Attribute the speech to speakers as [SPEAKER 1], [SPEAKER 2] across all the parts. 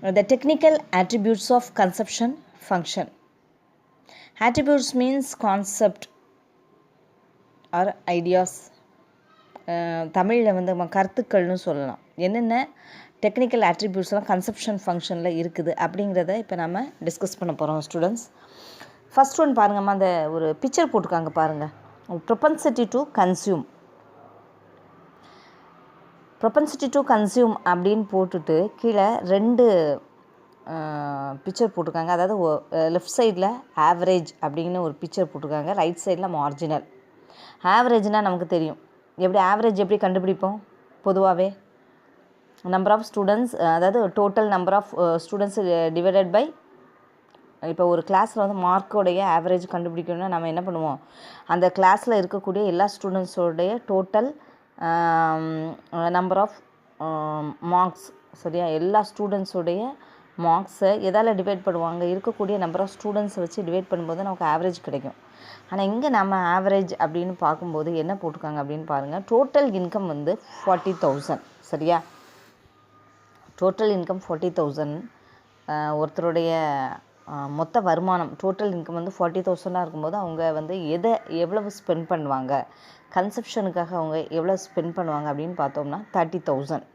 [SPEAKER 1] The technical attributes of consumption function. Attributes means concept or ideas. தமிழில் வந்து நம்ம கருத்துக்கள்னு சொல்லலாம். என்னென்ன டெக்னிக்கல் ஆட்ரிபியூட்ஸ்லாம் கன்சப்ஷன் ஃபங்க்ஷனில் இருக்குது அப்படிங்கிறத இப்போ நம்ம டிஸ்கஸ் பண்ண போகிறோம் ஸ்டூடெண்ட்ஸ். ஃபஸ்ட் ஒன் பாருங்கம்மா, அந்த ஒரு பிக்சர் போட்டிருக்காங்க பாருங்கள். Propensity to consume. Propensity to consume அப்படின்னு போட்டுட்டு கீழே 2 பிக்சர் போட்டிருக்காங்க. அதாவது லெஃப்ட் சைடில் ஆவரேஜ் அப்படின்னு ஒரு பிக்சர் போட்டிருக்காங்க, ரைட் சைடில் மார்ஜினல். ஆவரேஜ்னால் நமக்கு தெரியும். எப்படி ஆவரேஜ் எப்படி கண்டுபிடிப்போம்? பொதுவாகவே நம்பர் ஆஃப் ஸ்டூடெண்ட்ஸ், அதாவது total number of students divided by, இப்போ ஒரு கிளாஸில் வந்து மார்க்கோடைய ஆவரேஜ் கண்டுபிடிக்கணும்னா நம்ம என்ன பண்ணுவோம்? அந்த கிளாஸில் இருக்கக்கூடிய எல்லா ஸ்டூடெண்ட்ஸோடைய டோட்டல் நம்பர் ஆஃப் மார்க்ஸ், சரியா, எல்லா ஸ்டூடெண்ட்ஸோடைய மார்க்ஸை எதால் டிவைட் பண்ணுவாங்க? இருக்கக்கூடிய நம்பர் ஆஃப் ஸ்டூடெண்ட்ஸை வச்சு டிவைட் பண்ணும்போது நமக்கு ஆவரேஜ் கிடைக்கும். ஆனால் இங்கே நம்ம ஆவரேஜ் அப்படின்னு பார்க்கும்போது என்ன போட்டிருக்காங்க அப்படின்னு பாருங்கள். டோட்டல் இன்கம் வந்து 40,000, சரியா? Total income 40,000. ஒருத்தருடைய மொத்த வருமானம் டோட்டல் இன்கம் வந்து 40,000 இருக்கும்போது அவங்க வந்து எவ்வளவு ஸ்பெண்ட் பண்ணுவாங்க, கன்சப்ஷனுக்காக அவங்க எவ்வளோ ஸ்பெண்ட் பண்ணுவாங்க அப்படின்னு பார்த்தோம்னா 30,000.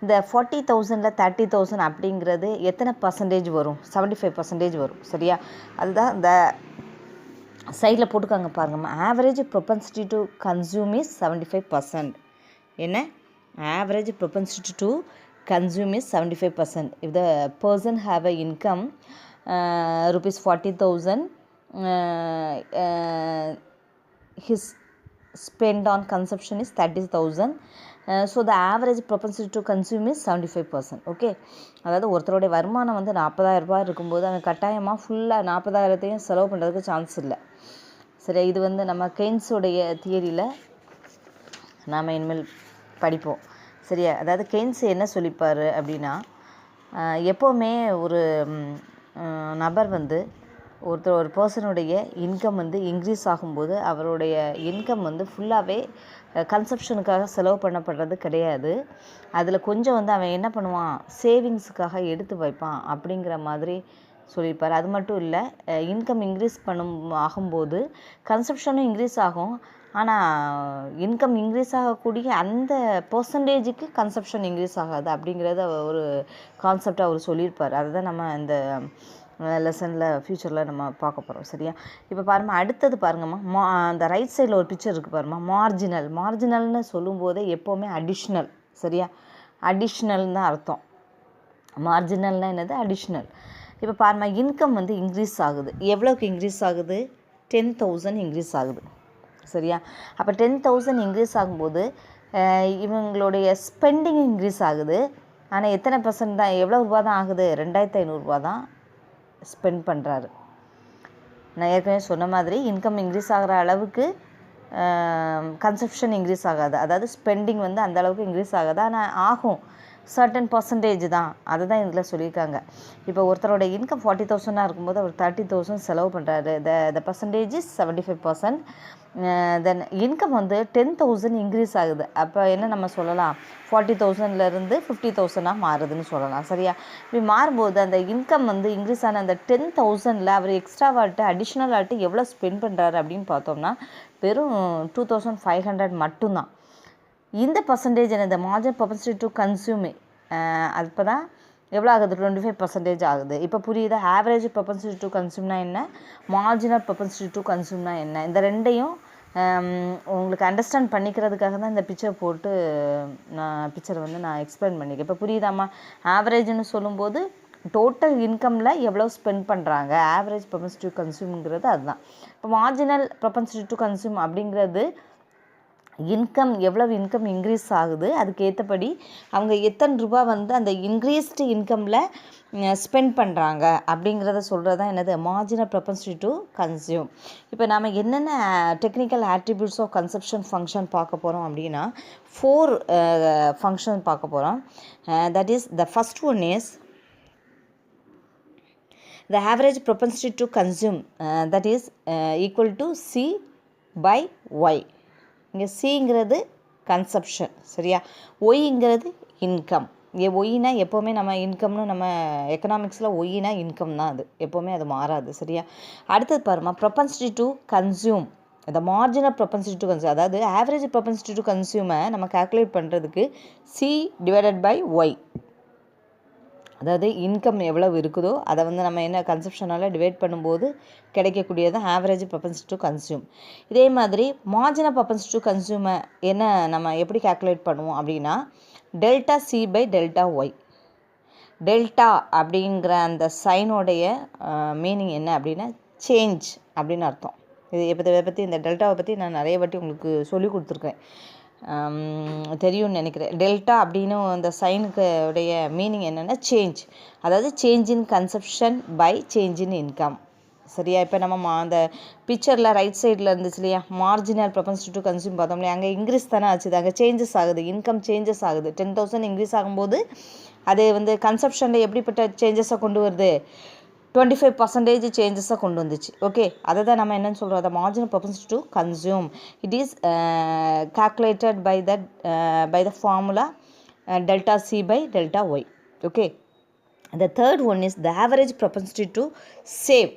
[SPEAKER 1] இந்த 40,000ல் 30,000 அப்படிங்கிறது எத்தனை பர்சன்டேஜ் வரும்? 75% வரும், சரியா? அதுதான் இந்த சைடில் போட்டுக்காங்க பாருங்கம்மா. Average propensity to consume is 75%. என்ன? Average propensity to consume is 75%. If the person have a income rupees 40,000, his spend on consumption is 30,000. So the average propensity to consume is 75%. Okay, அதாவது ஒருத்தருடைய வருமானம் வந்து 40,000 ரூபாய் இருக்கும்போது அவன் கட்டாயமாக ஃபுல்லாக 40,000த்தையும் செலவு பண்ணுறதுக்கு சான்ஸ் இல்லை, சரி. இது வந்து நம்ம கெய்ன்ஸோடைய தியரியில் நாம் இனிமேல் படிப்போம், சரியா? அதாவது கெய்ன்ஸ் என்ன சொல்லிப்பார் அப்படின்னா, எப்போவுமே ஒரு நபர் வந்து ஒரு பர்சனுடைய இன்கம் வந்து இன்க்ரீஸ் ஆகும்போது அவருடைய இன்கம் வந்து ஃபுல்லாகவே கன்சப்ஷனுக்காக செலவு பண்ணப்படுறது கிடையாது. அதில் கொஞ்சம் வந்து அவன் என்ன பண்ணுவான்? சேவிங்ஸுக்காக எடுத்து வைப்பான் அப்படிங்கிற மாதிரி சொல்லியிருப்பார். அது மட்டும் இல்லை, இன்கம் இன்க்ரீஸ் ஆகும்போது கன்சப்ஷனும் இன்க்ரீஸ் ஆகும். ஆனால் இன்கம் இன்க்ரீஸ் ஆகக்கூடிய அந்த பர்சன்டேஜுக்கு கன்சப்ஷன் இன்க்ரீஸ் ஆகாது அப்படிங்கிறத ஒரு கான்செப்டை அவர் சொல்லியிருப்பார். அதுதான் நம்ம இந்த லெசனில் ஃப்யூச்சரில் நம்ம பார்க்க போகிறோம், சரியா? இப்போ பாருங்கள், அடுத்தது பாருங்கம்மா, அந்த ரைட் சைடில் ஒரு பிக்சர் இருக்குது பாருமா, மார்ஜினல். மார்ஜினல்னு சொல்லும்போதே எப்போவுமே அடிஷ்னல், சரியா? அடிஷ்னல் தான் அர்த்தம். மார்ஜினல்னால் என்னது? அடிஷ்னல். இப்போ பாருமா, இன்கம் வந்து இன்க்ரீஸ் ஆகுது. எவ்வளோக்கு இன்க்ரீஸ் ஆகுது? 10,000 இன்க்ரீஸ் ஆகுது, சரியா? அப்போ 10,000 இன்க்ரீஸ் ஆகும்போது இவங்களுடைய ஸ்பெண்டிங் இன்க்ரீஸ் ஆகுது. ஆனால் எத்தனை பர்சன்ட் தான், எவ்வளோ ரூபா தான் ஆகுது? 2,500 ரூபா தான் ஸ்பெண்ட் பண்ணுறாரு. நான் ஏற்கனவே சொன்ன மாதிரி இன்கம் இன்க்ரீஸ் ஆகிற அளவுக்கு கன்சப்ஷன் இன்க்ரீஸ் ஆகாது. அதாவது ஸ்பெண்டிங் வந்து அந்த அளவுக்கு இன்க்ரீஸ் ஆகாது, ஆனால் ஆகும், சர்டன் பர்சன்டேஜ் தான். அதுதான் இதில் சொல்லியிருக்காங்க. இப்போ ஒருத்தரோட இன்கம் 40,000 இருக்கும்போது அவர் 30,000 செலவு பண்ணுறாரு. த பர்சன்டேஜ் இஸ் 75%. தென் இன்கம் வந்து 10,000 இன்க்ரீஸ் ஆகுது. அப்போ என்ன நம்ம சொல்லலாம்? 40,000லேருந்து 50,000 மாறுதுன்னு சொல்லலாம், சரியா? இப்படி மாறும்போது அந்த இன்கம் வந்து இன்க்ரீஸ் ஆன அந்த 10,000ல் அவர் எக்ஸ்ட்ராவாட்டு அடிஷ்னல் ஆட்டு எவ்வளோ ஸ்பெண்ட் பண்ணுறாரு அப்படின்னு பார்த்தோம்னா வெறும் 2,500 மட்டும்தான். இந்த பர்சன்டேஜ் என்ன? இந்த மார்ஜினல் ப்ரொபன்சிட்டி டு கன்சியூம், அப்போ தான் எவ்வளோ ஆகுது? 25% ஆகுது. இப்போ புரியுதா? ஆவரேஜ் ப்ரொபன்சிட்டி டு கன்சியூம்னா என்ன, மார்ஜினல் ப்ரொபன்சிட்டி டு கன்சியூம்னா என்ன? இந்த ரெண்டையும் உங்களுக்கு அண்டர்ஸ்டாண்ட் பண்ணிக்கிறதுக்காக தான் இந்த பிக்சர் போட்டு பிக்சர் வந்து நான் எக்ஸ்பிளைன் பண்ணிக்கிறேன். இப்போ புரியுதாம்மா? ஆவரேஜ்னு சொல்லும்போது டோட்டல் இன்கமில் எவ்வளோ ஸ்பெண்ட் பண்ணுறாங்க, ஆவரேஜ் ப்ரொபன்சிட்டி டு கன்சியூம்ங்கிறது அதுதான். இப்போ மார்ஜினல் ப்ரொபன்சிட்டி டு கன்சியூம் அப்படிங்கிறது இன்கம், எவ்வளவு இன்கம் இன்க்ரீஸ் ஆகுது அதுக்கு ஏற்றபடி அவங்க எத்தனை ரூபா வந்து அந்த இன்க்ரீஸ்டு இன்கமில் ஸ்பெண்ட் பண்ணுறாங்க அப்படிங்கிறத சொல்கிறது தான் என்னது? Marginal propensity to consume. இப்போ நாம் என்னென்ன technical attributes of consumption function பார்க்க போகிறோம் அப்படின்னா 4 ஃபங்க்ஷன் பார்க்க போகிறோம். That is the first one is the average propensity to consume, that is equal to C by Y. இங்கே சிங்கிறது கன்சப்ஷன், சரியா? ஒய்ங்கிறது இன்கம். ஒய்னா எப்போவுமே நம்ம இன்கம்னு நம்ம எக்கனாமிக்ஸில் ஒய்னா இன்கம் தான், அது எப்போவுமே அது மாறாது. சரியா? அடுத்தது பாருமா, ப்ரொபன்சிட்டி டு கன்சியூம், இந்த மார்ஜினல் ப்ரொபன்சிட்டி டு கன்சியூம், அதாவது ஆவரேஜ் ப்ரொபன்சிட்டி டு கன்சியூமை நம்ம கால்குலேட் பண்ணுறதுக்கு C/Y, அதாவது இன்கம் எவ்வளவு இருக்குதோ அதை வந்து நம்ம என்ன கன்சப்ஷனால் டிவைட் பண்ணும்போது கிடைக்கக்கூடியது ஆவரேஜ் ப்ரொபன்சிட்டி டு கன்சியூம். இதே மாதிரி மார்ஜினல் ப்ரொபன்சிட்டி டு கன்சியூமை என்ன நம்ம எப்படி கால்குலேட் பண்ணுவோம் அப்படின்னா டெல்டா C/ΔY. டெல்டா அப்படிங்கிற அந்த சைனோடைய மீனிங் என்ன அப்படின்னா சேஞ்ச் அப்படின்னு அர்த்தம். இதை பற்றி இந்த டெல்டாவை பற்றி நான் நிறைய வாட்டி உங்களுக்கு சொல்லி கொடுத்துருக்கேன், தெரியும்னு நினைக்கிறேன். டெல்டா அப்படின்னு அந்த சைனுக்கு உடைய மீனிங் என்னென்னா சேஞ்ச், அதாவது change in consumption by change in income. சரியா? இப்போ நம்ம அந்த பிக்சரில் ரைட் சைடில் இருந்துச்சு இல்லையா, மார்ஜினல் ப்ரொபன்சிட்டி டு கன்சியூம் பார்த்தோம் இல்லையா, அங்கே இன்க்ரீஸ் தானே ஆச்சு, அங்கே சேஞ்சஸ் ஆகுது, இன்கம் சேஞ்சஸ் ஆகுது. 10,000 இன்க்ரீஸ் ஆகும்போது அது வந்து கன்சப்ஷனில் எப்படிப்பட்ட சேஞ்சஸை கொண்டு வருது, 25% சேஞ்சஸாக கொண்டு வந்துச்சு. ஓகே, அதை தான் நம்ம என்னென்னு சொல்கிறோம், அதை marginal propensity to consume. It is calculated by the formula delta C/ΔY. Okay, the third one is the average propensity to save.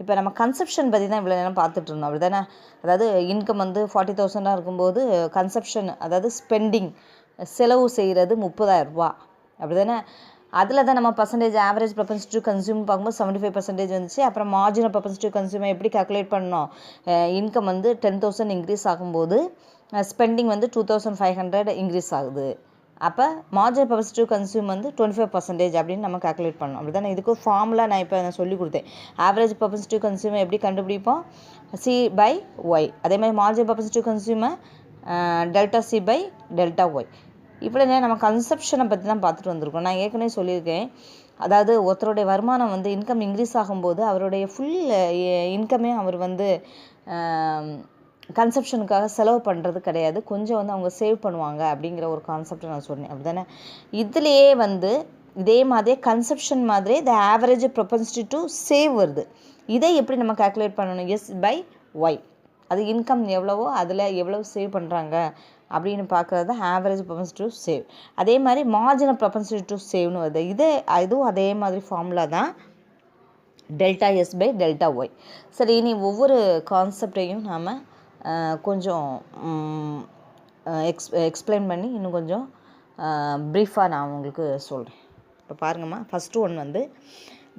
[SPEAKER 1] இப்போ நம்ம கன்சப்ஷன் பற்றி தான் இவ்வளோ நேரம் பார்த்துட்டு இருந்தோம், அப்படி தானே? அதாவது இன்கம் வந்து 40,000 இருக்கும்போது கன்சப்ஷன், அதாவது ஸ்பெண்டிங், செலவு செய்கிறது 30,000 ரூபா, அப்படி தானே? அதில் தான் நம்ம percentage average propensity to consume பார்க்கும்போது 75% வந்துச்சு. அப்புறம் மார்ஜினல் ப்ரொபன்சிட்டி டு கன்சியூமை எப்படி கால்குலேட் பண்ணோம், இன்கம் வந்து 10,000 இன்க்ரீஸ் ஆகும்போது ஸ்பெண்டிங் வந்து 2,500 இன்க்ரீஸ் ஆகுது. அப்போ மார்ஜினல் ப்ரொபன்சிட்டி டு கன்சியூம் வந்து 25% அப்படின்னு நம்ம கால்குலேட் பண்ணோம், அப்படி தானே? இதுக்கு ஃபார்முலா நான் சொல்லி கொடுத்தேன். ஆவரேஜ் ப்ரொபன்சிட்டி டு கன்சியூமை எப்படி கண்டுபிடிப்போம், C/Y. அதே மாதிரி மார்ஜினல் ப்ரொபன்சிட்டி டு கன்சியூமை டெல்டா C/ΔY. இவ்வளோ நேரம் நம்ம கன்சப்ஷனை பற்றி தான் பார்த்துட்டு வந்திருக்கோம். நான் ஏற்கனவே சொல்லியிருக்கேன், அதாவது ஒருத்தருடைய வருமானம் வந்து இன்கம் இன்க்ரீஸ் ஆகும்போது அவருடைய ஃபுல் இன்கமே அவர் வந்து கன்சப்ஷனுக்காக செலவு பண்ணுறது கிடையாது, கொஞ்சம் வந்து அவங்க சேவ் பண்ணுவாங்க அப்படிங்கிற ஒரு கான்செப்டை நான் சொன்னேன், அப்படி தானே? இதுலேயே வந்து இதே மாதிரியே கன்சப்ஷன் மாதிரியே the average propensity to save வருது. இதை எப்படி நம்ம கால்குலேட் பண்ணணும், S/Y. அது இன்கம் எவ்வளவோ அதில் எவ்வளோ சேவ் பண்ணுறாங்க அப்படின்னு பார்க்குறது ஆவரேஜ் ப்ரொபன்சிட்டி டு சேவ். அதே மாதிரி மார்ஜினல் ப்ரொபன்சிட்டி டு சேவ்னு வருது. இதுவும் அதே மாதிரி ஃபார்முலா தான், டெல்டா S/ΔY. சரி, இனி ஒவ்வொரு கான்செப்டையும் நாம் கொஞ்சம் எக்ஸ்பிளைன் பண்ணி இன்னும் கொஞ்சம் ப்ரீஃபாக நான் உங்களுக்கு சொல்கிறேன். இப்போ பாருங்கம்மா, ஃபஸ்ட்டு ஒன் வந்து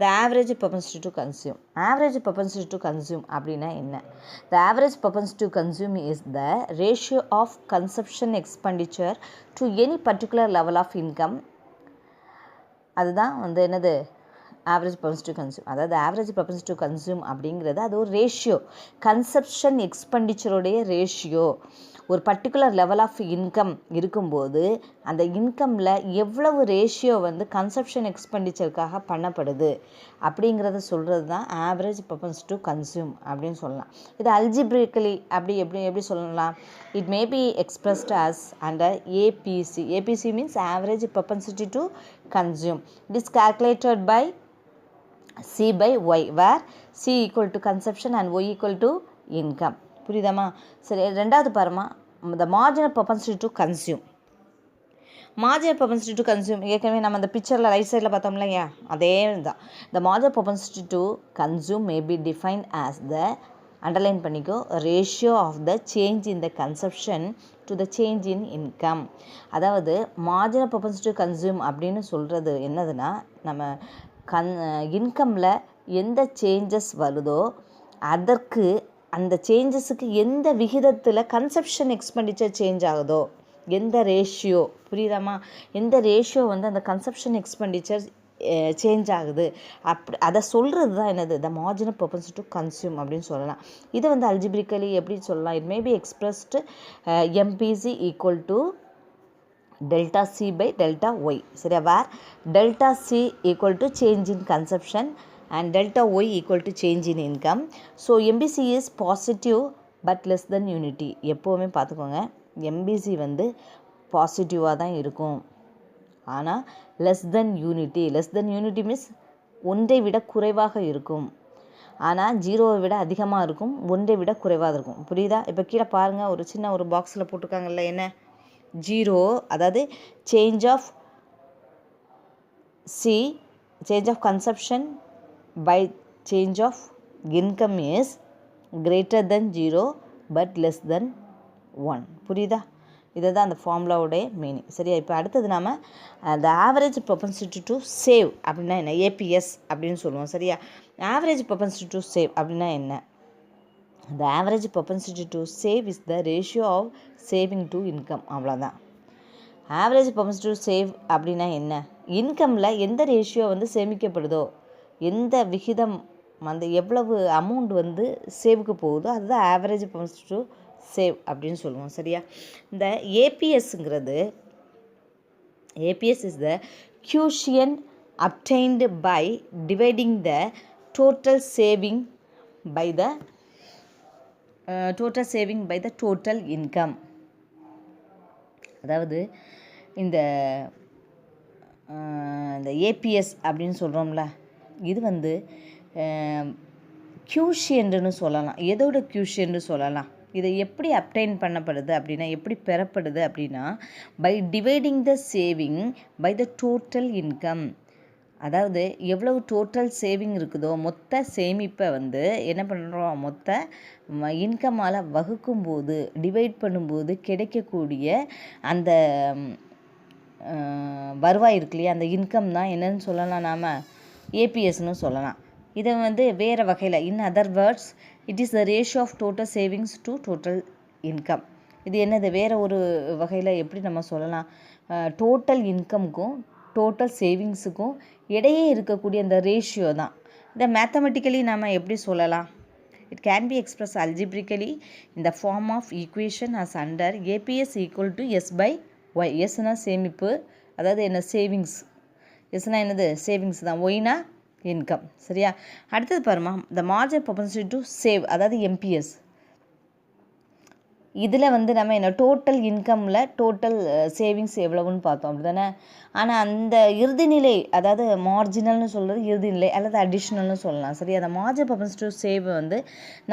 [SPEAKER 1] the average propensity to consume. Average propensity to consume அப்படின்னா என்ன? The average propensity to consume is the ratio of consumption expenditure to any particular level of income. அதுதான் வந்து என்னது, ஆவரேஜ் ப்ரொபன்சிட்டி டு கன்சியூம். அதாவது average propensity to consume அப்படிங்கிறது அது ஒரு ratio, consumption எக்ஸ்பெண்டிச்சருடைய ratio. ஒரு பர்டிகுலர் லெவல் ஆஃப் இன்கம் இருக்கும்போது அந்த இன்கமில் எவ்வளவு ரேஷியோ வந்து கன்சப்ஷன் எக்ஸ்பெண்டிச்சருக்காக பண்ணப்படுது அப்படிங்கிறத சொல்கிறது தான் ஆவரேஜ் ப்ரொபன்சிட்டி டு கன்சியூம் அப்படின்னு சொல்லலாம். இது அல்ஜிப்ரிக்கலி எப்படி சொல்லலாம், it may be expressed as under APC. APC means average propensity to consume. It is calculated by C/Y, where C equal to consumption and Y equal to income. புரியுதாம்மா? சரி, ரெண்டாவது பாருமா, the marginal propensity to consume. marginal propensity to consume ஏற்கனவே நம்ம அந்த பிக்சரில் right சைடில் பார்த்தோம் இல்லையா, அதே தான். the marginal propensity to consume may be defined as the, underline பண்ணிக்கோ, ratio of the change in the consumption to the change in income. அதாவது மார்ஜினல் ப்ரொபன்சிட்டி டு கன்சியூம் அப்படின்னு சொல்கிறது என்னதுன்னா, நம்ம இன்கமில் எந்த சேஞ்சஸ் வருதோ அதற்கு, அந்த சேஞ்சஸுக்கு எந்த விகிதத்தில் கன்சப்ஷன் எக்ஸ்பெண்டிச்சர் சேஞ்ச் ஆகுதோ, எந்த ரேஷியோ, புரியுதாம்மா, எந்த ரேஷியோ வந்து அந்த கன்சப்ஷன் எக்ஸ்பெண்டிச்சர் சேஞ்ச் ஆகுது அதை சொல்கிறது தான் என்னது, the marginal propensity to consume அப்படின்னு சொல்லலாம். இதை வந்து அல்ஜிப்ரிக்கலி எப்படி சொல்லலாம், it may be expressed MPC equal to delta C/ΔY. சரியா? Where delta C equal to change in consumption and delta Y equal to change in income. So MPC is positive but less than unity. எப்போவுமே பார்த்துக்கோங்க, MPC வந்து பாசிட்டிவாக தான் இருக்கும், ஆனால் less than unity. Less than unity means ஒன்றை விட குறைவாக இருக்கும், ஆனால் ஜீரோவை விட அதிகமாக இருக்கும், ஒன்றை விட குறைவாக இருக்கும். புரியுதா? இப்போ கீழே பாருங்கள், ஒரு சின்ன ஒரு பாக்ஸில் போட்டிருக்காங்கல்ல, என்ன ஜீரோ, அதாவது change of C, change of consumption by change of income is greater than 0 but less than 1. புரியுதா? இதை தான் அந்த ஃபார்முலாவுடைய மீனிங். சரியா? இப்போ அடுத்தது நாம் the average propensity to save அப்படின்னா என்ன, APS அப்படின்னு சொல்லுவோம். சரியா? average propensity to save அப்படின்னா என்ன? the average propensity to save is the ratio of saving to income. அவ்வளோதான். ஆவரேஜ் propensity to save அப்படின்னா என்ன, இன்கமில் எந்த ரேஷியோ வந்து சேமிக்கப்படுதோ, எந்த விகிதம் வந்து எவ்வளவு அமௌண்ட் வந்து சேவுக்கு போகுதோ அதுதான் ஆவரேஜ் propensity to save அப்படின்னு சொல்லுவோம். சரியா? இந்த ஏபிஎஸ்ங்கிறது, APS is the quotient obtained by dividing the total saving by the total income. அதாவது இந்த ஏபிஎஸ் அப்படின்னு சொல்கிறோம்ல, இது வந்து கியூஷியன்ட்னு சொல்லலாம். எதோட கியூஷியன்ட்னு சொல்லலாம்? இதை எப்படி அப்டைன் பண்ணப்படுது அப்படின்னா, எப்படி பெறப்படுது அப்படின்னா, by dividing the saving by the total income. அதாவது எவ்வளவு டோட்டல் சேவிங் இருக்குதோ, மொத்த சேமிப்பை வந்து என்ன பண்ணுறோம், மொத்த இன்கம்மால் வகுக்கும்போது, டிவைட் பண்ணும்போது கிடைக்கக்கூடிய அந்த வருவாய் இருக்கு இல்லையா, அந்த இன்கம் தான் என்னன்னு சொல்லலாம், நாம் ஏபிஎஸ்ன்னு சொல்லலாம். இதை வந்து வேறு வகையில், in other words it is the ratio of total savings to total income. இது என்னது, வேறு ஒரு வகையில் எப்படி நம்ம சொல்லலாம், டோட்டல் இன்கமுக்கும் டோட்டல் சேவிங்ஸுக்கும் இடையே இருக்கக்கூடிய அந்த ரேஷியோ தான். இதை மேத்தமெட்டிக்கலி நம்ம எப்படி சொல்லலாம், it can be express algebraically in the form of equation as under APS equal to S by Y. எஸ்னா சேமிப்பு, அதாவது என்ன, சேவிங்ஸ். எஸ்னா என்னது, சேவிங்ஸ் தான். ஒய்னா இன்கம். சரியா? அடுத்தது பாருமா, the marginal propensity to save, அதாவது எம்பிஎஸ். இதில் வந்து நம்ம என்ன, டோட்டல் இன்கமில் டோட்டல் சேவிங்ஸ் எவ்வளவுன்னு பார்த்தோம், அப்படி தானே? ஆனால் அந்த இறுதிநிலை, அதாவது மார்ஜினல்னு சொல்கிறது இறுதிநிலை அல்லது அடிஷ்னல்னு சொல்லலாம். சரி, அந்த மார்ஜினல் propensity to சேவ் வந்து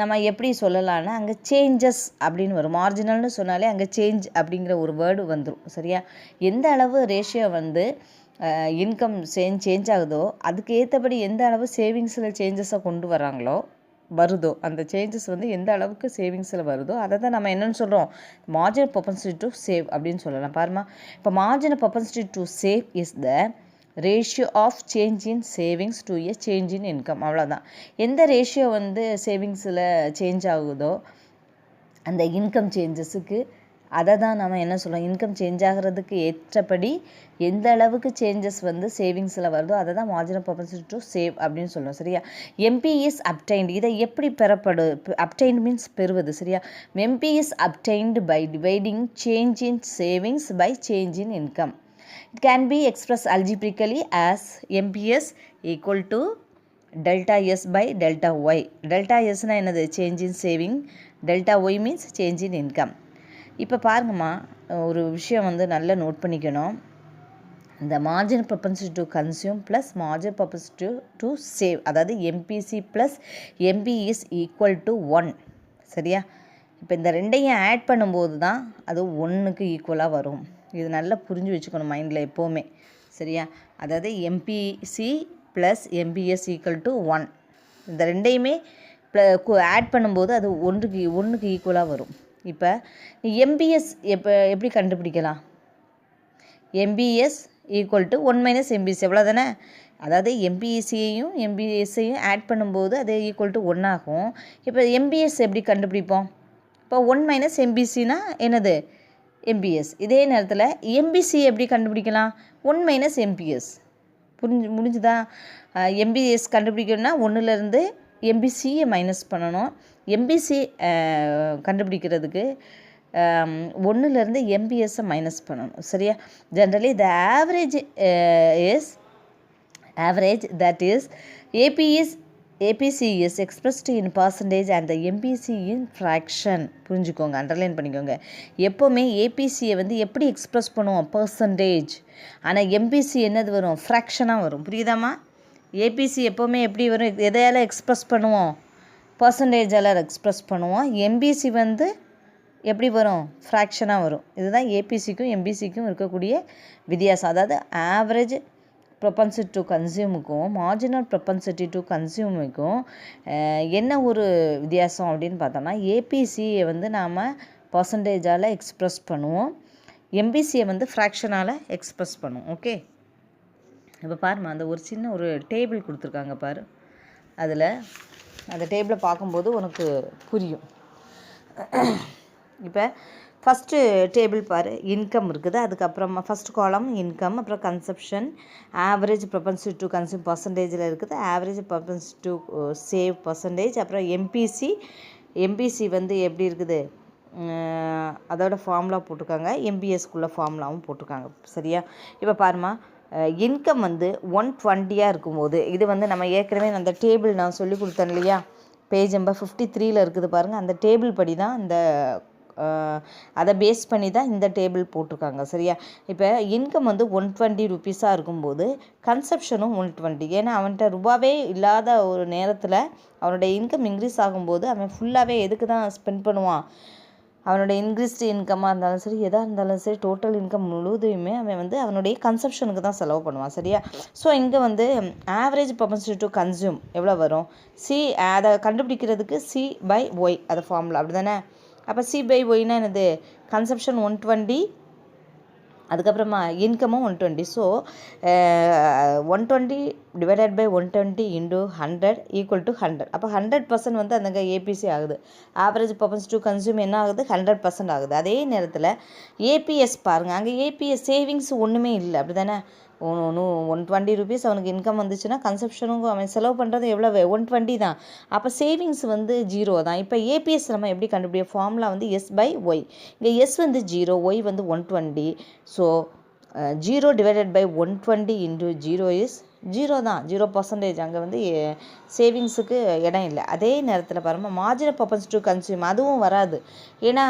[SPEAKER 1] நம்ம எப்படி சொல்லலாம்னா, அங்கே சேஞ்சஸ் அப்படின்னு வரும். மார்ஜினல்னு சொன்னாலே அங்கே சேஞ்ச் அப்படிங்கிற ஒரு வேர்டு வந்துடும். சரியா? எந்த அளவு ரேஷியோ வந்து இன்கம் சேஞ்ச் ஆகுதோ, அதுக்கு ஏற்றபடி எந்த அளவு சேவிங்ஸில் சேஞ்சஸை கொண்டு வருதோ, அந்த சேஞ்சஸ் வந்து எந்த அளவுக்கு சேவிங்ஸில் வருதோ அதை தான் நம்ம என்னென்னு சொல்கிறோம், மார்ஜினல் propensity to சேவ் அப்படின்னு சொல்லலாம். பாருமா, இப்போ marginal propensity to save is the ratio of change in savings to a change in income. அவ்வளோதான். எந்த ரேஷியோ வந்து சேவிங்ஸில் சேஞ்ச் ஆகுதோ அந்த இன்கம் சேஞ்சஸுக்கு, அதை தான் நம்ம என்ன சொல்கிறோம், இன்கம் சேஞ்ச் ஆகிறதுக்கு ஏற்றபடி எந்த அளவுக்கு சேஞ்சஸ் வந்து சேவிங்ஸில் வருதோ அதை தான் மார்ஜினல் propensity to சேவ் அப்படின்னு சொல்கிறோம். சரியா? எம்பி இஸ் அப்டைன்டு, இதை எப்படி அப்டைன்டு மீன்ஸ் பெறுவது. சரியா? MP is obtained by dividing change in savings by change in income. It can be express algebraically as MPS equal to delta S by delta Y. Delta எஸ்னால் என்னது, change in saving. Delta Y means change in income. இப்போ பாருங்கம்மா, ஒரு விஷயம் வந்து நல்லா note பண்ணிக்கணும். இந்த marginal propensity to consume plus marginal propensity to save, அதாவது MPC plus MP is equal to 1. சரியா? இப்போ இந்த ரெண்டையும் ஆட் பண்ணும்போது தான் அது 1க்கு ஈக்குவலாக வரும். இது நல்லா புரிஞ்சு வச்சுக்கணும் மைண்டில் எப்போவுமே. சரியா? அதாவது MPC plus MPS equal to 1. இந்த ரெண்டையுமே ஆட் பண்ணும்போது அது ஒன்றுக்கு ஈக்குவலாக வரும். இப்போ எம்பிஎஸ் எப்படி கண்டுபிடிக்கலாம், MPS equal to 1 minus MPC, எவ்வளோ தானே? அதாவது எம்பிசியையும் எம்பிஎஸ்ஸையும் ஆட் பண்ணும்போது அது ஈக்குவல் டு 1 ஆகும். இப்போ எம்பிஎஸ் எப்படி கண்டுபிடிப்போம், இப்போ 1 மைனஸ் எம்பிசினா என்னது, எம்பிஎஸ். இதே நேரத்தில் எம்பிசி எப்படி கண்டுபிடிக்கலாம், 1 மைனஸ் எம்பிஎஸ். முடிஞ்சுதா? எம்பிஎஸ் கண்டுபிடிக்கணும்னா 1லேருந்து எம்பிசியை மைனஸ் பண்ணணும். எம்பிசி கண்டுபிடிக்கிறதுக்கு 1லேருந்து எம்பிஎஸ்ஸை மைனஸ் பண்ணணும். சரியா? Generally the average that is APC is expressed in percentage and the MPC in fraction. புரிஞ்சுக்கோங்க, அண்டர்லைன் பண்ணிக்கோங்க. எப்போவுமே ஏபிசியை வந்து எப்படி எக்ஸ்ப்ரெஸ் பண்ணுவோம், பர்சன்டேஜ். ஆனால் எம்பிசி என்னது வரும், ஃப்ராக்ஷனாக வரும். புரியுதாம்மா? ஏபிசி எப்போவுமே எப்படி வரும், எதையால் எக்ஸ்ப்ரெஸ் பண்ணுவோம், பர்சன்டேஜால் எக்ஸ்ப்ரெஸ் பண்ணுவோம். எம்பிசி வந்து எப்படி வரும், ஃப்ராக்ஷனாக வரும். இதுதான் ஏபிசிக்கும் எம்பிசிக்கும் இருக்கக்கூடிய வித்தியாசம். அதாவது ஆவரேஜ் ப்ரொபன்சிட்டி டு கன்சியூமுக்கும் மார்ஜினல் ப்ரொபன்சிட்டி டு கன்சியூமுக்கும் என்ன ஒரு வித்தியாசம் அப்படின்னு பார்த்தோம்னா ஏபிசியை வந்து நாம் பர்சன்டேஜால் எக்ஸ்ப்ரெஸ் பண்ணுவோம், எம்பிசியை வந்து ஃப்ராக்ஷனால் எக்ஸ்ப்ரெஸ் பண்ணுவோம். ஓகே, இப்போ பாருமா அந்த ஒரு சின்ன ஒரு டேபிள் கொடுத்துருக்காங்க பாரு, அதில் அந்த டேபிளை பார்க்கும்போது உனக்கு புரியும். இப்போ ஃபஸ்ட்டு டேபிள் பாரு, இன்கம் இருக்குது, அதுக்கப்புறமா ஃபஸ்ட் காலம் இன்கம், அப்புறம் consumption, average propensity to consume பர்சன்டேஜில் இருக்குது, average propensity to save percentage, அப்புறம் எம்பிசி வந்து எப்படி இருக்குது அதோட ஃபார்முலா போட்டிருக்காங்க, எம்பிஎஸ்க்குள்ளே ஃபார்முலாவும் போட்டிருக்காங்க. சரியா? இப்போ பாருமா, இன்கம் வந்து 120 இருக்கும்போது, இது வந்து நம்ம ஏற்கனவே அந்த டேபிள் நான் சொல்லி கொடுத்தேன் இல்லையா, பேஜ் நம்பர் 53 இருக்குது பாருங்கள், அந்த டேபிள் படி தான் இந்த அதை பேஸ் பண்ணி தான் இந்த டேபிள் போட்டிருக்காங்க. சரியா? இப்போ இன்கம் வந்து 120 ருபீஸாக இருக்கும்போது கன்சப்ஷனும் 120. ஏன்னா அவன்கிட்ட ரூபாவே இல்லாத ஒரு நேரத்தில் அவனுடைய இன்கம் இன்க்ரீஸ் ஆகும்போது அவன் ஃபுல்லாகவே எதுக்கு தான் ஸ்பெண்ட் பண்ணுவான், அவனுடைய இன்க்ரீஸ்டு இன்கமாக இருந்தாலும் சரி, எதாக இருந்தாலும் சரி, டோட்டல் இன்கம் முழுவதுமே அவன் வந்து அவனுடைய கன்சப்ஷனுக்கு தான் செலவு பண்ணுவான். சரியா? ஸோ இங்கே வந்து ஆவரேஜ் ப்ரொபன்சிட்டி டு கன்சியூம் எவ்வளோ வரும், அதை கண்டுபிடிக்கிறதுக்கு C/Y அது ஃபார்முலா, அப்படி தானே? அப்போ C/Yனா என்னது, கன்சப்ஷன் 120, அதுக்கப்புறமா இன்கமும் 120. So 120 divided by 120 into 100 equal to 100. அப்போ 100% வந்து அந்த ஏபிசி ஆகுது. ஆவரேஜ் ப்ரொபன்சிட்டி டு கன்சியூம் என்ன ஆகுது, 100% ஆகுது. அதே நேரத்தில் ஏபிஎஸ் பாருங்கள், அங்கே ஏபிஎஸ் சேவிங்ஸ் ஒன்றுமே இல்லை, அப்படி தானே? 120 ருபீஸ் அவனுக்கு இன்கம் வந்துச்சுன்னா கன்சப்ஷனுக்கு அவன் செலவு பண்ணுறது எவ்வளோ, 120 தான். அப்போ சேவிங்ஸ் வந்து 0 தான். இப்போ ஏபிஎஸ் நம்ம எப்படி கண்டுபிடிக்கும், ஃபார்முலா வந்து S/Y. இங்கே எஸ் வந்து 0, ஒய் வந்து 120. So 0 divided by 120 into 0 is 0 தான், 0%. அங்கே வந்து சேவிங்ஸுக்கு இடம் இல்லை. அதே நேரத்தில் பாருங்கள், மார்ஜினல் ப்ரொபன்சிட்டி டு கன்சியூம் அதுவும் வராது, ஏன்னா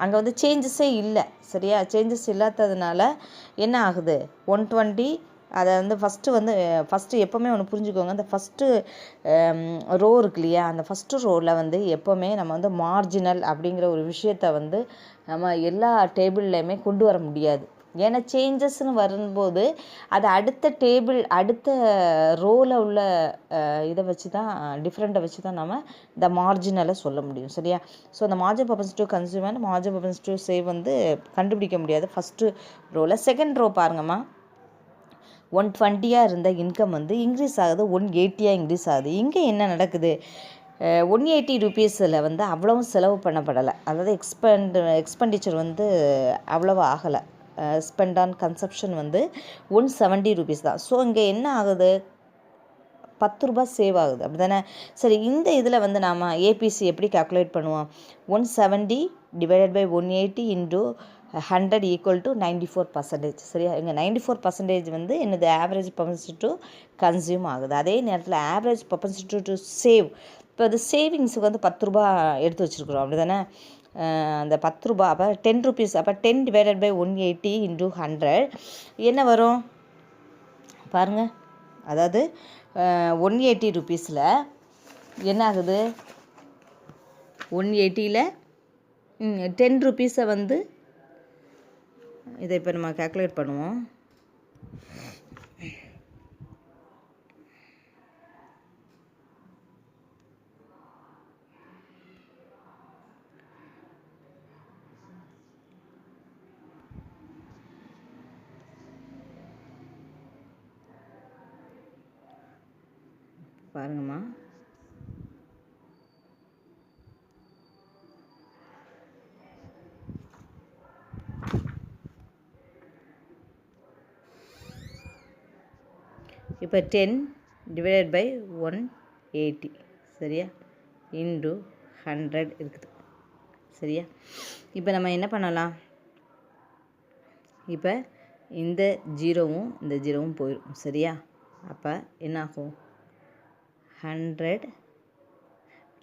[SPEAKER 1] அங்கே வந்து சேஞ்சஸே இல்லை. சரியா? சேஞ்சஸ் இல்லாததுனால என்ன ஆகுது, 120 அதை வந்து ஃபஸ்ட்டு எப்போவுமே ஒன்று புரிஞ்சுக்கோங்க, அந்த ஃபஸ்ட்டு ரோ இருக்கு இல்லையா, அந்த ஃபஸ்ட்டு ரோவில் வந்து எப்போவுமே நம்ம வந்து மார்ஜினல் அப்படிங்கிற ஒரு விஷயத்தை வந்து நம்ம எல்லா டேபிள்லையுமே கொண்டு வர முடியாது. ஏன்னா சேஞ்சஸ்ன்னு வரும்போது அது அடுத்த ரோவில் உள்ள இதை வச்சு தான், டிஃப்ரெண்ட்டை வச்சு தான் நம்ம இந்த மார்ஜினலை சொல்ல முடியும். சரியா? ஸோ இந்த marginal propensity to consume and marginal propensity to save வந்து கண்டுபிடிக்க முடியாது ஃபஸ்ட்டு ரோவில். செகண்ட் ரோ பாருங்கம்மா, 120 இருந்த இன்கம் வந்து இன்க்ரீஸ் ஆகுது, 180 இன்க்ரீஸ் ஆகுது. இங்கே என்ன நடக்குது, 180 ருபீஸில் வந்து அவ்வளவும் செலவு பண்ணப்படலை, அதாவது எக்ஸ்பெண்டிச்சர் வந்து அவ்வளோவா ஆகலை. ஸ்பெண்ட் ஆன் கன்சப்ஷன் வந்து 170 ருபீஸ் தான். ஸோ இங்கே என்ன ஆகுது, 10 ரூபாய் சேவ் ஆகுது, அப்படி தானே? சரி, இந்த இதில் வந்து நாம் ஏபிசி எப்படி கால்குலேட் பண்ணுவோம், 170 divided by 180 into 100 equal to 94%. சரியா? இங்கே 94% வந்து என்னது, ஆவரேஜ் ப்ரொபன்சிட்டி டு கன்சியூம் ஆகுது. அதே நேரத்தில் ஆவரேஜ் ப்ரொபன்சிட்டி டு சேவ், இப்போ அது சேவிங்ஸுக்கு வந்து 10 ரூபா எடுத்து வச்சுருக்குறோம், அப்படி தானே? அந்த 10 ரூபா, அப்போ 10 ருபீஸ், அப்போ 10 டிவைடட் பை 180 இன்டு 100 என்ன வரும் பாருங்கள், அதாவது 180 ருபீஸில் என்ன ஆகுது, 180ல் 10 ருபீஸை வந்து இதை இப்போ நம்ம கால்குலேட் பண்ணுவோம். பாருங்கம்மா, இப்போ 10 டிவைடட் பை 180 சரியா, இன்டு 100 இருக்குது. சரியா? இப்போ நம்ம என்ன பண்ணலாம், இப்போ இந்த ஜீரோவும் இந்த ஜீரோவும் போயிடும். சரியா? அப்போ என்னாகும், 100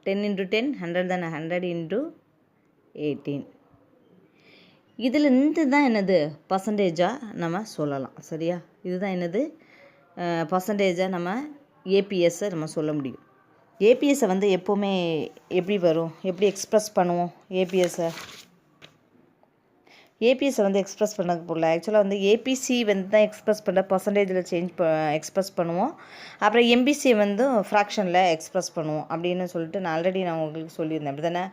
[SPEAKER 1] 10 இன்ட்டு 10 100 தானே, 100 இன்ட்டு 18. இதில் இருந்து தான் என்னது பர்சன்டேஜாக நம்ம சொல்லலாம். சரியா? இதுதான் என்னது பர்சன்டேஜாக நம்ம ஏபிஎஸ்ஸை நம்ம சொல்ல முடியும். ஏபிஎஸ்ஸை வந்து எப்போவுமே எப்படி வரும், எப்படி எக்ஸ்ப்ரெஸ் பண்ணுவோம் ஏபிஎஸ்ஸை, ஏபிஎஸ்ஸை வந்து எக்ஸ்ப்ரெஸ் பண்ண போடல. ஆக்சுவலாக வந்து ஏபிசி வந்து தான் எக்ஸ்ப்ரெஸ் பண்ண பர்சன்டேஜில் எக்ஸ்ப்ரெஸ் பண்ணுவோம். அப்புறம் எம்பிசியை வந்து ஃப்ராக்ஷனில் எக்ஸ்ப்ரெஸ் பண்ணுவோம் அப்படின்னு சொல்லிட்டு நான் ஆல்ரெடி உங்களுக்கு சொல்லியிருந்தேன். அப்படி தானே?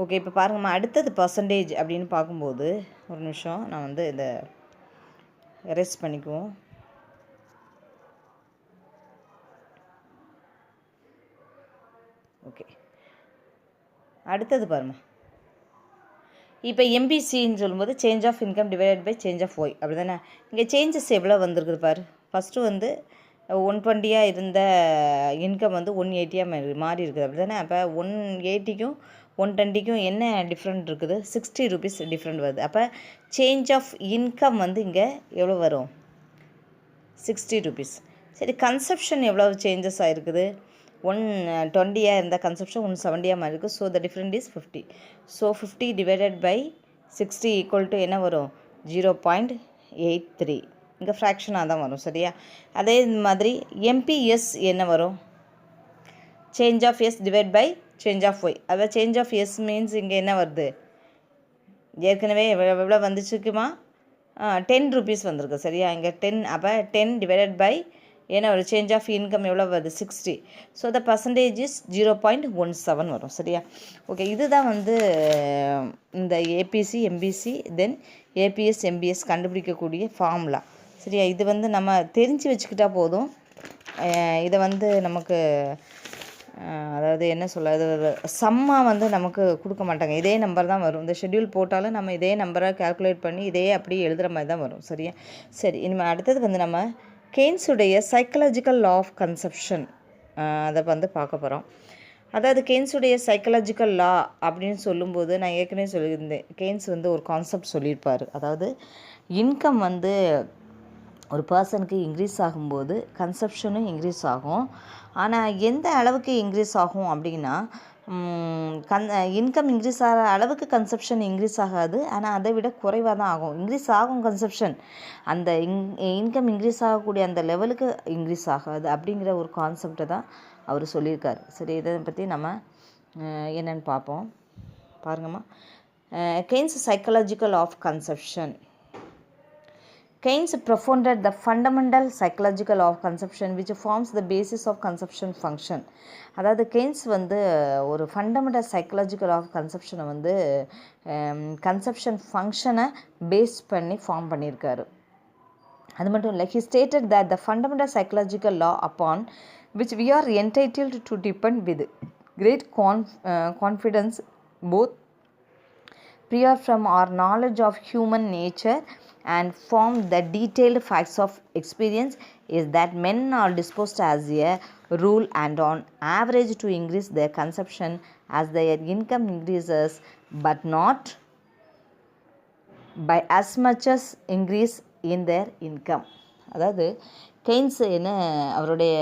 [SPEAKER 1] ஓகே, இப்போ பாருங்கம்மா, அடுத்தது பர்சன்டேஜ் அப்படின்னு பார்க்கும்போது ஒரு நிமிஷம் நான் வந்து இதை எரேஸ் பண்ணிக்குவோம். ஓகே, அடுத்தது பாருங்க. இப்போ எம்பிசின்னு சொல்லும்போது change of income divided by change of Y, அப்படி தானே? இங்கே சேஞ்சஸ் எவ்வளோ வந்திருக்குது பாரு. ஃபஸ்ட்டு வந்து 120 இருந்த இன்கம் வந்து 180 மாறி இருக்குது, அப்படி தானே? அப்போ 180க்கும் 120க்கும் என்ன டிஃப்ரெண்ட் இருக்குது? 60 rupees டிஃப்ரெண்ட் வருது. அப்போ சேஞ்ச் ஆஃப் இன்கம் வந்து இங்கே எவ்வளோ வரும்? 60 rupees. சரி, கன்சப்ஷன் எவ்வளோ சேஞ்சஸ் ஆகிருக்குது? 120 இருந்தால் கன்சப்ஷன் 170 மாதிரி இருக்குது. So the different is 50. So 50 divided by 60 equal to என்ன வரும்? 0.83. இங்கே ஃப்ராக்ஷனாக தான் வரும், சரியா? அதே மாதிரி எம்பிஎஸ் என்ன வரும்? Change of S divide by change of Y. அதாவது சேஞ்ச் ஆஃப் எஸ் மீன்ஸ் இங்கே என்ன வருது? ஏற்கனவே எவ்வளோ வந்துச்சுக்குமா? 10 rupees வந்திருக்கு, சரியா? இங்கே 10. அப்போ 10 டிவைடட் பை ஏன்னா ஒரு சேஞ்ச் ஆஃப் இன்கம் எவ்வளோ வருது? 60. ஸோ த பர்சன்டேஜ் இஸ் 0.17 வரும், சரியா? ஓகே, இதுதான் வந்து இந்த ஏபிசி எம்பிசி தென் ஏபிஎஸ் எம்பிஎஸ் கண்டுபிடிக்கக்கூடிய ஃபார்முலா, சரியா? இது வந்து நம்ம தெரிஞ்சு வச்சுக்கிட்டா போதும். இதை வந்து நமக்கு அதாவது என்ன சொல்ல, இது சம்மா வந்து நமக்கு கொடுக்க மாட்டாங்க. இதே நம்பர் தான் வரும். இந்த ஷெட்யூல் போட்டாலும் நம்ம இதே நம்பரை கால்குலேட் பண்ணி இதே அப்படியே எழுதுகிற மாதிரி தான் வரும், சரியா? சரி, இனிமேல் அடுத்தது வந்து நம்ம கெய்ன்ஸுடைய சைக்கலாஜிக்கல் லா ஆஃப் கன்சப்ஷன் அதை வந்து பார்க்க போகிறோம். அதாவது கெய்ன்ஸுடைய சைக்கலாஜிக்கல் லா அப்படின்னு சொல்லும்போது நான் ஏற்கனவே சொல்லியிருந்தேன். கெய்ன்ஸ் வந்து ஒரு கான்செப்ட் சொல்லியிருப்பார். அதாவது இன்கம் வந்து ஒரு பர்சனுக்கு இன்க்ரீஸ் ஆகும்போது கன்சப்ஷனும் இன்க்ரீஸ் ஆகும். ஆனால் எந்த அளவுக்கு இன்க்ரீஸ் ஆகும் அப்படின்னா, இன்கம் இன்க்ரீஸ் ஆகிற அளவுக்கு கன்சப்ஷன் இன்க்ரீஸ் ஆகாது. ஆனால் அதை விட குறைவாக தான் ஆகும். இன்க்ரீஸ் ஆகும் கன்சப்ஷன், அந்த இன்கம் இன்க்ரீஸ் ஆகக்கூடிய அந்த லெவலுக்கு இன்க்ரீஸ் ஆகாது அப்படிங்கிற ஒரு கான்செப்டை தான் அவர் சொல்லியிருக்கார். சரி, இதை பற்றி நம்ம என்னென்னு பார்ப்போம். பாருங்கம்மா, Keynes psychological of consumption. Keynes propounded the fundamental psychological of consumption which forms the basis of consumption function. அதாவது கெய்ன்ஸ் வந்து ஒரு ஃபண்டமெண்டல் சைக்கலாஜிக்கல் ஆஃப் கன்சப்ஷனை வந்து கன்சப்ஷன் ஃபங்க்ஷனை பேஸ் பண்ணி ஃபார்ம் பண்ணியிருக்காரு. அது மட்டும் இல்லை, he stated that the fundamental psychological law upon which we are entitled to depend with great confidence both prior from our knowledge of human nature and form the detailed facts of experience is that men are disposed as a rule and on average to increase their consumption as their income increases, but not by as much as increase in their income. அதாவது Cairns என்ன அவருடைய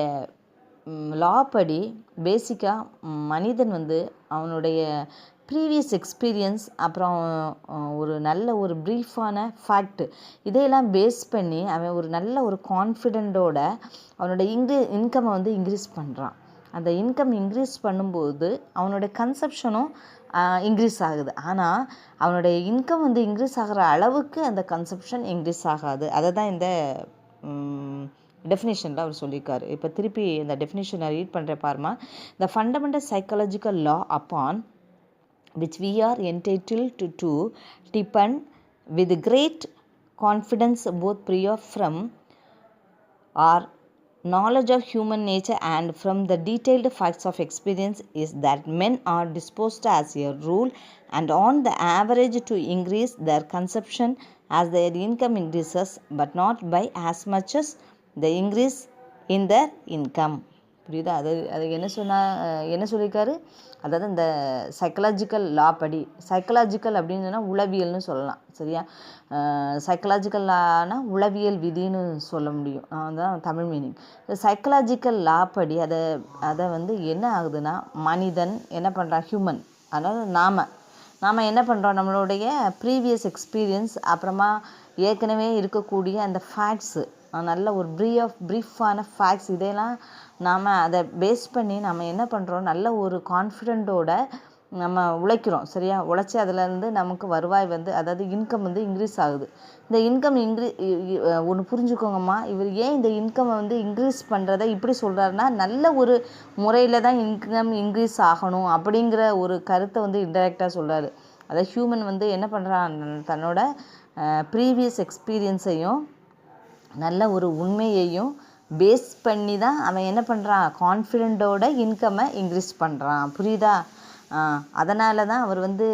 [SPEAKER 1] லா படி பேசிக்காக மனிதன் வந்து அவனுடைய previous experience அப்புறம் ஒரு நல்ல ஒரு ப்ரீஃபான ஃபேக்ட்டு இதையெல்லாம் பேஸ் பண்ணி அவன் ஒரு நல்ல ஒரு கான்ஃபிடென்ட்டோட அவனோட இன்கம்மை வந்து இன்க்ரீஸ் பண்ணுறான். அந்த இன்கம் இன்க்ரீஸ் பண்ணும்போது அவனுடைய கன்சப்ஷனும் இன்க்ரீஸ் ஆகுது. ஆனால் அவனுடைய இன்கம் வந்து இன்க்ரீஸ் ஆகிற அளவுக்கு அந்த கன்சப்ஷன் இன்க்ரீஸ் ஆகாது. அதை தான் இந்த டெஃபினேஷனில் அவர் சொல்லியிருக்காரு. இப்போ திருப்பி இந்த டெஃபினேஷனை ரீட் பண்ணுற பாருமா. த fundamental psychological law upon which we are entitled to depend with great confidence both prior from our knowledge of human nature and from the detailed facts of experience is that men are disposed as a rule and on the average to increase their consumption as their income increases, but not by as much as the increase in their income. புரியுதா? அது என்ன சொல்லியிருக்காரு? அதாவது இந்த psychological லா படி, psychological அப்படின்னு சொன்னால் உளவியல்னு சொல்லலாம், சரியா? சைக்கலாஜிக்கல் லானா உளவியல் விதின்னு சொல்ல முடியும், அதுதான் தமிழ் மீனிங். சைக்கலாஜிக்கல் லா படி அதை வந்து என்ன ஆகுதுன்னா, மனிதன் என்ன பண்ணுறான், ஹியூமன், அதாவது நாம் என்ன பண்ணுறோம், நம்மளுடைய ப்ரீவியஸ் எக்ஸ்பீரியன்ஸ் அப்புறமா ஏற்கனவே இருக்கக்கூடிய அந்த ஃபேக்ட்ஸு, நல்ல ஒரு ப்ரீஃபான ஃபேக்ட்ஸ், இதெல்லாம் நாம் அதை பேஸ் பண்ணி நம்ம என்ன பண்ணுறோம், நல்ல ஒரு கான்ஃபிடென்ட்டோட நம்ம உழைக்கிறோம் சரியா, உழைச்சி அதுலேருந்து நமக்கு வருவாய் வந்து அதாவது இன்கம் வந்து இன்க்ரீஸ் ஆகுது. இந்த இன்கம் ஒன்று புரிஞ்சுக்கோங்கம்மா, இவர் ஏன் இந்த இன்கம் வந்து இன்க்ரீஸ் பண்ணுறதை இப்படி சொல்கிறாருன்னா, நல்ல ஒரு முறையில் தான் இன்கம் இன்க்ரீஸ் ஆகணும் அப்படிங்கிற ஒரு கருத்தை வந்து இன்டெரக்டாக சொல்கிறாரு. அதாவது ஹியூமன் வந்து என்ன பண்ணுறான், தன்னோட ப்ரீவியஸ் எக்ஸ்பீரியன்ஸையும் நல்ல ஒரு உண்மையையும் பேஸ் பண்ணி தான் அவன் என்ன பண்ணுறான், கான்ஃபிடென்ட்டோட இன்கம்மை இன்க்ரீஸ் பண்ணுறான். புரியுதா? அதனால தான் அவர் வந்து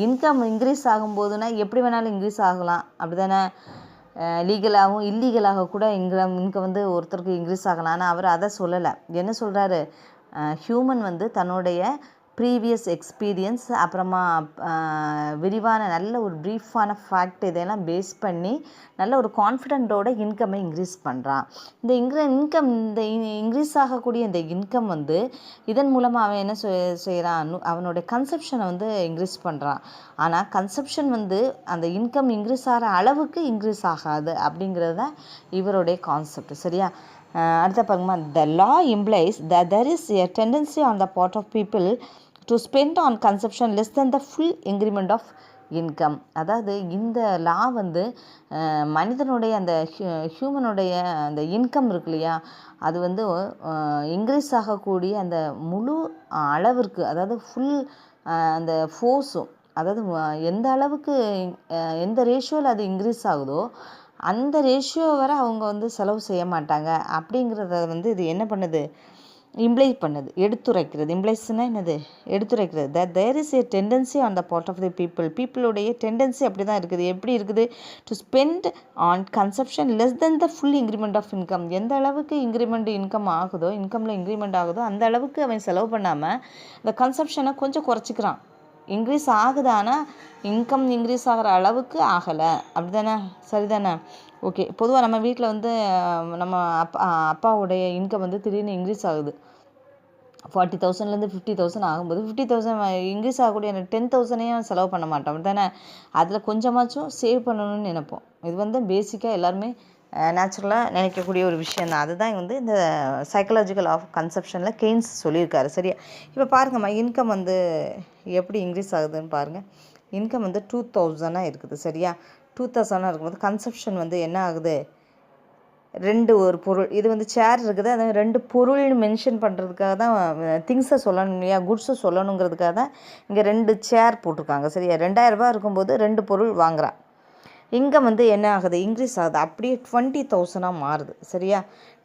[SPEAKER 1] இன்கம் இன்க்ரீஸ் ஆகும்போதுனா எப்படி வேணாலும் இன்க்ரீஸ் ஆகலாம், அப்படி தானே? லீகலாகவும் இல்லீகலாக கூட இன்கம் வந்து ஒருத்தருக்கு இன்க்ரீஸ் ஆகலாம். ஆனால் அவர் அதை சொல்லலை. என்ன சொல்கிறாரு, ஹியூமன் வந்து தன்னுடைய ப்ரீவியஸ் எக்ஸ்பீரியன்ஸ், அப்புறமா விரிவான நல்ல ஒரு ப்ரீஃபான ஃபேக்ட் இதெல்லாம் பேஸ் பண்ணி நல்ல ஒரு கான்ஃபிடென்ட்டோட இன்கம்மை இன்க்ரீஸ் பண்ணுறான். இந்த இன்கம் இந்த இன்க்ரீஸ் ஆகக்கூடிய இந்த இன்கம் வந்து இதன் மூலமாக அவன் என்ன செய்கிறான், அவனுடைய கன்சப்ஷனை வந்து இன்க்ரீஸ் பண்ணுறான். ஆனால் கன்சப்ஷன் வந்து அந்த இன்கம் இன்க்ரீஸ் ஆகிற அளவுக்கு இன்க்ரீஸ் ஆகாது அப்படிங்கிறது தான் இவருடைய கான்செப்ட். சரியா? அடுத்த பாருங்கம்மா, த லா implies that there is a tendency on the part of people to spend on consumption less than the full increment of income. அதாவது இந்த லா வந்து மனிதனுடைய அந்த ஹியூமனுடைய அந்த இன்கம் இருக்கு இல்லையா, அது வந்து இன்க்ரீஸ் ஆகக்கூடிய அந்த முழு அளவிற்கு, அதாவது ஃபுல் அந்த ஃபோர்ஸும், அதாவது எந்த அளவுக்கு எந்த ரேஷியோவில் அது இன்க்ரீஸ் ஆகுதோ அந்த ரேஷியோ வரை அவங்க வந்து செலவு செய்ய மாட்டாங்க அப்படிங்கிறத வந்து இது என்ன பண்ணுது, இம்ப்ளை பண்ணுது, எடுத்துரைக்கிறது. இம்ப்ளைஸ்னால் என்னது, எடுத்துரைக்கிறது. that there is a tendency on the part of the பீப்புளுடைய டெண்டன்சி அப்படி தான் இருக்குது. எப்படி இருக்குது, to spend on consumption less than the full increment of income. எந்த அளவுக்கு இன்கம் ஆகுதோ, இன்கமில் இன்க்ரிமெண்ட் ஆகுதோ அந்த அளவுக்கு அவன் செலவு பண்ணாமல் இந்த கன்சப்ஷனை கொஞ்சம் குறைச்சிக்கிறான். இன்க்ரீஸ் ஆகுது, ஆனால் இன்கம் இன்க்ரீஸ் ஆகிற அளவுக்கு ஆகலை. அப்படி தானே? சரி தானே? ஓகே. பொதுவாக நம்ம வீட்டில் வந்து நம்ம அப்பாவுடைய இன்கம் வந்து திடீர்னு இன்க்ரீஸ் ஆகுது. 40,000லேருந்து 50,000 ஆகும்போது 50,000 இன்க்ரீஸ் ஆகக்கூடிய 10,000ஐயும் செலவு பண்ண மாட்டோம். அப்படி தானே? அதில் கொஞ்சமாச்சும் சேவ் பண்ணணும்னு நினைப்போம். இது வந்து பேசிக்காக எல்லாருமே நேச்சுரலாக நினைக்கக்கூடிய ஒரு விஷயந்தான். அதுதான் வந்து இந்த சைக்கலாஜிக்கல் ஆஃப் கன்சப்ஷனில் கெய்ன்ஸ் சொல்லியிருக்காரு. சரியா? இப்போ பாருங்கம்மா, இன்கம் வந்து எப்படி இன்க்ரீஸ் ஆகுதுன்னு பாருங்கள். இன்கம் வந்து 2,000 இருக்குது. சரியா? 2,000 இருக்கும்போது கன்சப்ஷன் வந்து என்ன ஆகுது, ஒரு பொருள், இது வந்து சேர் இருக்குது, அது 2 பொருள்னு மென்ஷன் பண்ணுறதுக்காக தான், திங்ஸை சொல்லணும் இல்லையா, குட்ஸை சொல்லணுங்கிறதுக்காக தான் இங்கே 2 சேர் போட்டிருக்காங்க. சரியா? 2,000 இருக்கும்போது 2 பொருள் வாங்குறான். இன்கம் வந்து என்ன ஆகுது, இன்க்ரீஸ் ஆகுது. அப்படியே 20,000 மாறுது. சரியா?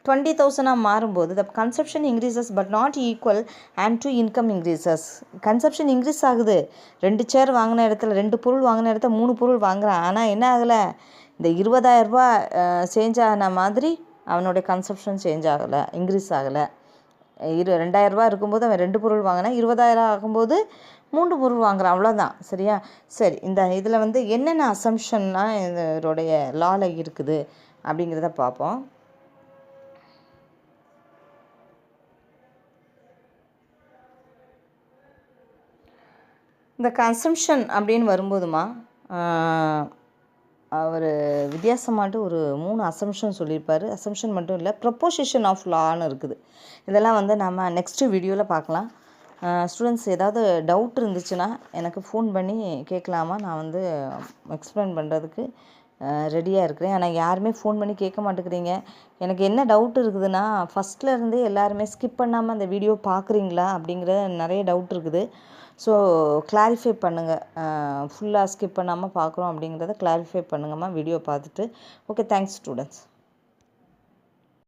[SPEAKER 1] 20,000 மாறும்போது the consumption increases but not equal and to income increases. Consumption increase ஆகுது, 2 சேர் வாங்கின இடத்துல 2 பொருள் வாங்கின இடத்துல 3 பொருள் வாங்குறான். ஆனால் என்ன ஆகலை, இந்த 20,000 சேஞ்ச் ஆன மாதிரி அவனுடைய கன்சப்ஷன் சேஞ்ச் ஆகலை, இன்க்ரீஸ் ஆகலை. 2,000 இருக்கும்போது அவன் 2 பொருள் வாங்கினா, 20,000 ஆகும்போது 3 பொருள் வாங்குறான். அவ்வளோதான். சரியா? சரி, இந்த இதில் வந்து என்னென்ன அசம்ஷன்லாம் இதோடைய லாவில் இருக்குது அப்படிங்கிறத பார்ப்போம். இந்த கன்சம்ஷன் அப்படின்னு வரும்போதுமா அவர் வித்தியாசமாட்டு ஒரு 3 அசம்ஷன் சொல்லியிருப்பார். அசம்ஷன் மட்டும் இல்லை, ப்ரொப்போசிஷன் ஆஃப் லான்னு இருக்குது. இதெல்லாம் வந்து நம்ம நெக்ஸ்ட்டு வீடியோவில் பார்க்கலாம். ஸ்டூடெண்ட்ஸ் ஏதாவது டவுட் இருந்துச்சுன்னா எனக்கு ஃபோன் பண்ணி கேட்கலாமா, நான் வந்து எக்ஸ்பிளைன் பண்ணுறதுக்கு ரெடியாக இருக்கிறேன். ஆனால் யாருமே ஃபோன் பண்ணி கேட்க மாட்டேங்கிறீங்க. எனக்கு என்ன டவுட் இருக்குதுன்னா, ஃபஸ்ட்லேருந்தே எல்லாருமே ஸ்கிப் பண்ணாமல் அந்த வீடியோ பார்க்குறீங்களா அப்படிங்கிற நிறைய டவுட் இருக்குது. ஸோ கிளாரிஃபை பண்ணுங்கள், ஃபுல்லாக ஸ்கிப் பண்ணாமல் பார்க்குறோம் அப்படிங்கிறத கிளாரிஃபை பண்ணுங்கம்மா வீடியோ பார்த்துட்டு. Okay, thanks students.